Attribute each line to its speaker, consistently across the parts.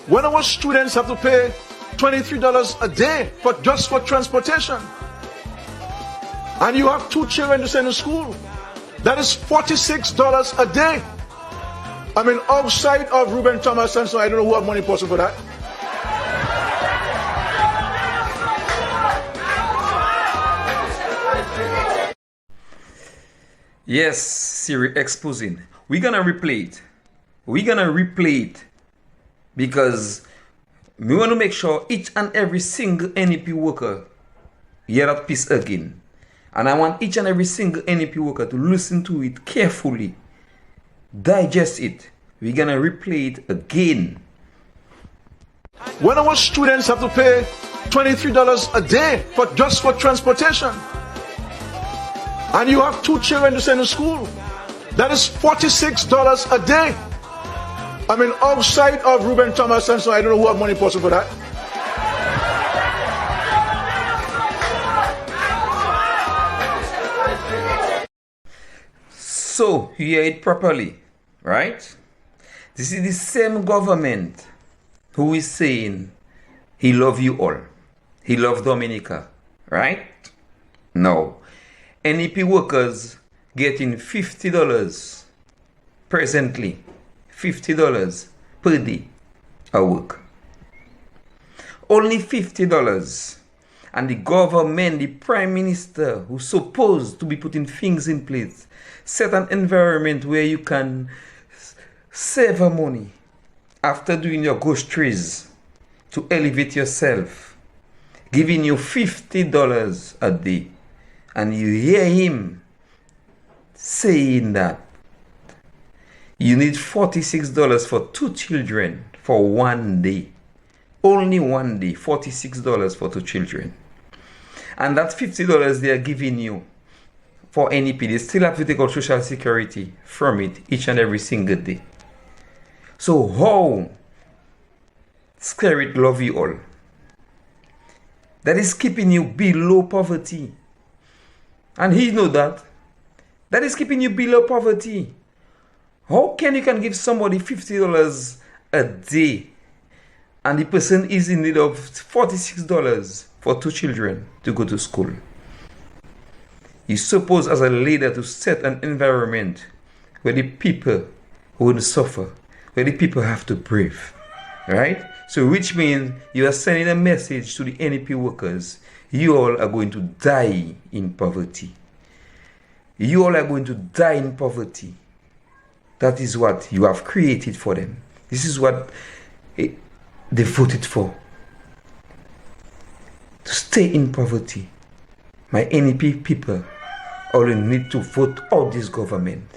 Speaker 1: When our students have to pay $23 a day just for transportation, and you have 2 children to send to school, that is $46 a day. I mean, outside of Ruben Thomas and so I don't know who have money possible for that.
Speaker 2: Yes, Siri exposing. We're gonna replay it. Because we want to make sure each and every single NEP worker hear that piece again. And I want each and every single NEP worker to listen to it carefully. Digest it. We're gonna replay it again.
Speaker 1: When our students have to pay $23 a day just for transportation, and you have 2 children to send to school, that is $46 a day. I mean, outside of Ruben Thomas and so I don't know who have money possible for that.
Speaker 2: So, you hear it properly, right? This is the same government who is saying he love you all. He love Dominica, right? No. NEP workers getting $50 presently. $50 per day a work. Only $50. And the government, the prime minister, who's supposed to be putting things in place, set an environment where you can save money after doing your groceries to elevate yourself, giving you $50 a day. And you hear him saying that you need $46 for 2 children for 1 day. Only 1 day, $46 for 2 children. And that $50 they are giving you for NEP, they still have to take out Social Security from it each and every single day. So how Spirit love you all? That is keeping you below poverty. And he know that. That is keeping you below poverty. How can you give somebody $50 a day and the person is in need of $46 for 2 children to go to school? You're supposed as a leader to set an environment where the people won't suffer, where the people have to breathe, right? So which means you are sending a message to the NEP workers. You all are going to die in poverty. You all are going to die in poverty. That is what you have created for them. This is what they voted for. To stay in poverty. My NEP people only need to vote out this government.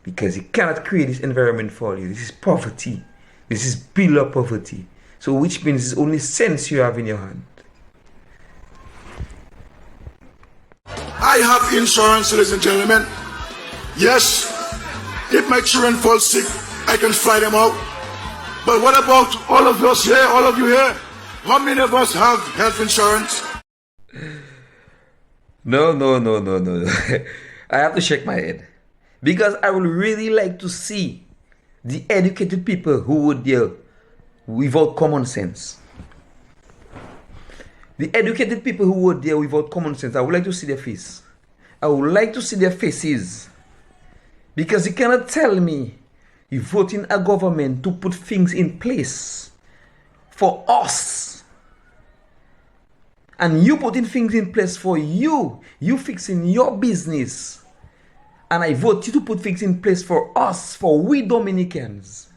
Speaker 2: Because you cannot create this environment for you. This is poverty. This is below poverty. So which means it's only sense you have in your hand.
Speaker 1: I have insurance, ladies and gentlemen. Yes, if my children fall sick, I can fly them out. But what about all of us here, all of you here? How many of us have health insurance?
Speaker 2: No. I have to shake my head. Because I would really like to see the educated people who would deal without common sense. The educated people who were there without common sense, I would like to see their face. I would like to see their faces. Because you cannot tell me you vote in a government to put things in place for us. And you putting things in place for you. You fixing your business. And I vote you to put things in place for us, for we Dominicans.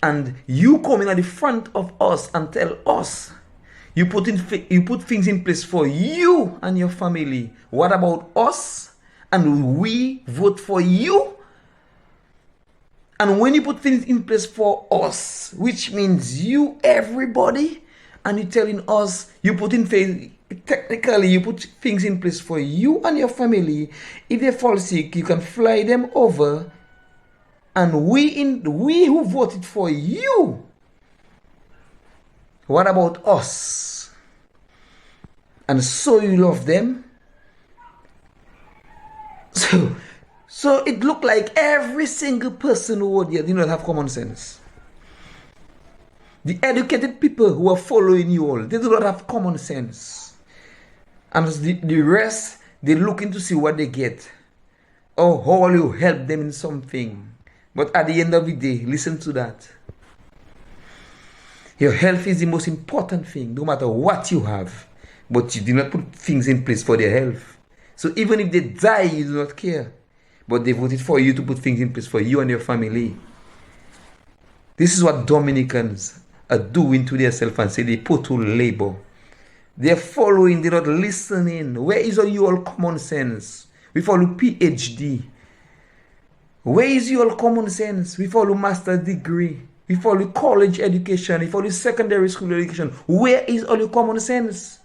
Speaker 2: And you coming at the front of us and tell us you put things in place for you and your family. What about us? And we vote for you? And when you put things in place for us, which means you, everybody, and you're telling us you put things in place for you and your family. If they fall sick, you can fly them over. And we who voted for you, what about us? And so you love them? So it looked like every single person who was there did not have common sense. The educated people who are following you all, they do not have common sense. And the rest, they're looking to see what they get. Oh, how will you help them in something? But at the end of the day, listen to that. Your health is the most important thing, no matter what you have. But you do not put things in place for their health. So even if they die, you do not care. But they voted for you to put things in place for you and your family. This is what Dominicans are doing to themselves and say they put to labor. They're following, they're not listening. Where is your common sense? We follow PhD. Where is your common sense? We follow master's degree. We follow college education. We follow secondary school education. Where is all your common sense?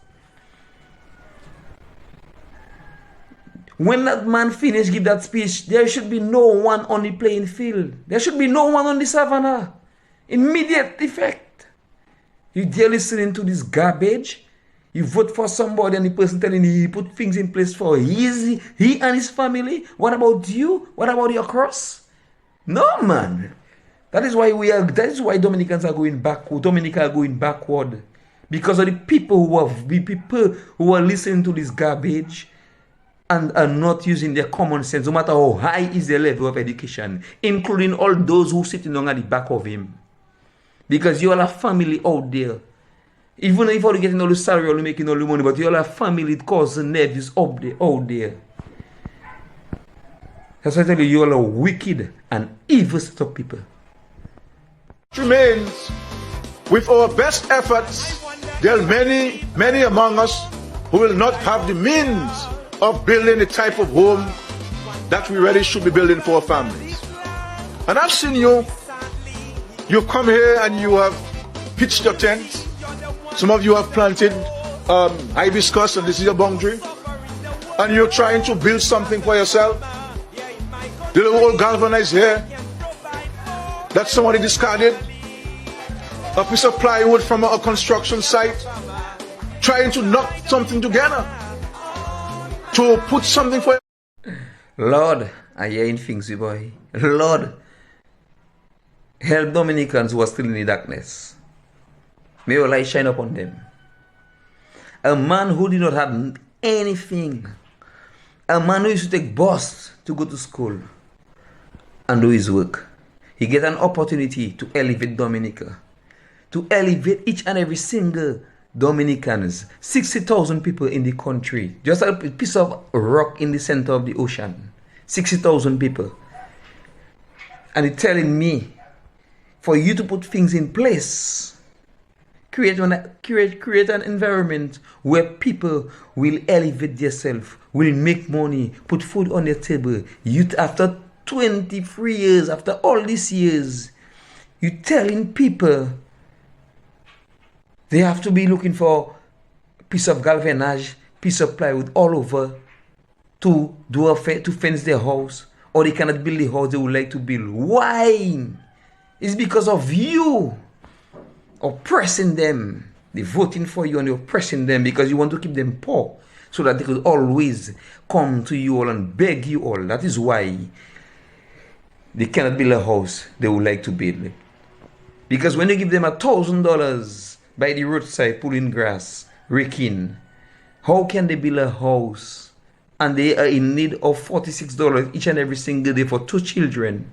Speaker 2: When that man finished give that speech, there should be no one on the playing field. There should be no one on the savannah. Immediate effect. You dare listening to this garbage? You vote for somebody and the person telling you he put things in place for he and his family. What about you? What about your cross? No, man. That is why Dominicans are going backward. Dominica are going backward. Because of the people who are listening to this garbage and are not using their common sense, no matter how high is their level of education, including all those who sitting on at the back of him. Because you all have family out there. Even if you're getting all the salary or making all the money, but you all have family, cousin, nephews out there. That's why I tell you, you all are wicked and evil set of people.
Speaker 1: Remains, with our best efforts, there are many among us who will not have the means of building the type of home that we really should be building for our families. And I've seen you come here and you have pitched your tents. Some of you have planted hibiscus and this is your boundary. And you're trying to build something for yourself. The little old galvanized here that somebody discarded. A piece of plywood from a construction site. Trying to knock something together. To put something for
Speaker 2: Lord, I hear things, boy. Lord, help Dominicans who are still in the darkness. May your light shine upon them. A man who did not have anything. A man who used to take bus to go to school and do his work. He gets an opportunity to elevate Dominica. To elevate each and every single Dominicans. 60,000 people in the country. Just a piece of rock in the center of the ocean. 60,000 people. And he's telling me, for you to put things in place, create an environment where people will elevate themselves, will make money, put food on their table. After 23 years, after all these years, you're telling people they have to be looking for a piece of galvanized, piece of plywood all over to fence their house, or they cannot build the house they would like to build. Why? It's because of you oppressing them. They're voting for you and you're oppressing them because you want to keep them poor so that they could always come to you all and beg you all. That is why they cannot build a house they would like to build. Because when you give them $1,000 by the roadside pulling grass, raking, how can they build a house? And they are in need of $46 each and every single day for 2 children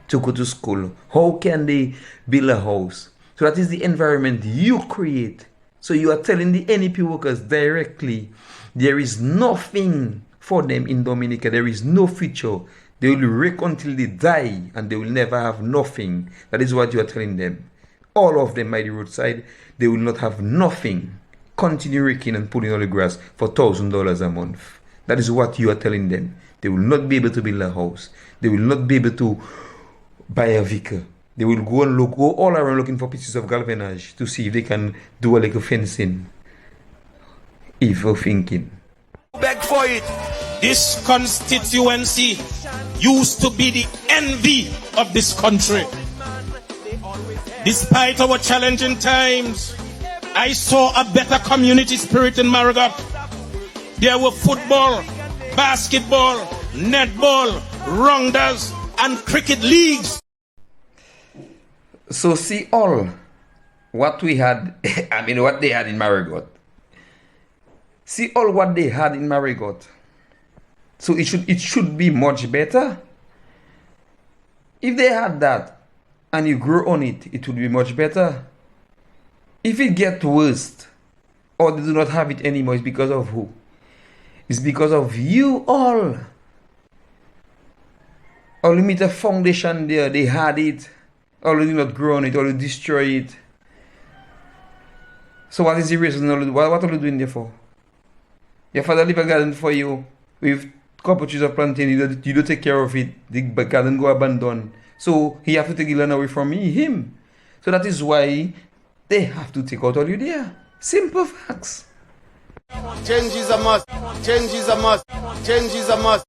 Speaker 2: to go to school. How can they build a house? So that is the environment you create. So you are telling the NEP workers directly, there is nothing for them in Dominica. There is no future. They will rake until they die and they will never have nothing. That is what you are telling them. All of them by the roadside, they will not have nothing. Continue raking and pulling on the grass for $1,000 a month. That is what you are telling them. They will not be able to build a house. They will not be able to buy a vehicle. They will go all around looking for pieces of galvanized to see if they can do a little fencing. Evil thinking.
Speaker 3: Beg for it. This constituency used to be the envy of this country. Despite our challenging times, I saw a better community spirit in Marigot. There were football, basketball, netball, rounders, and cricket leagues.
Speaker 2: So see all what we had, I mean, what they had in Marigot. See all what they had in Marigot. So it should be much better. If they had that and you grow on it, it would be much better. If it gets worse or they do not have it anymore, it's because of who? It's because of you all. Or you meet a foundation there, they had it, or you did not grow on it, or you destroy it. So what is the reason? What are you doing there for? Your father leave a garden for you with couple trees of plantain, you don't take care of it, the garden go abandoned. So he have to take the land away from him. So that is why they have to take out all you there. Simple facts.
Speaker 4: Change is a must. Change is a must. Change is a must.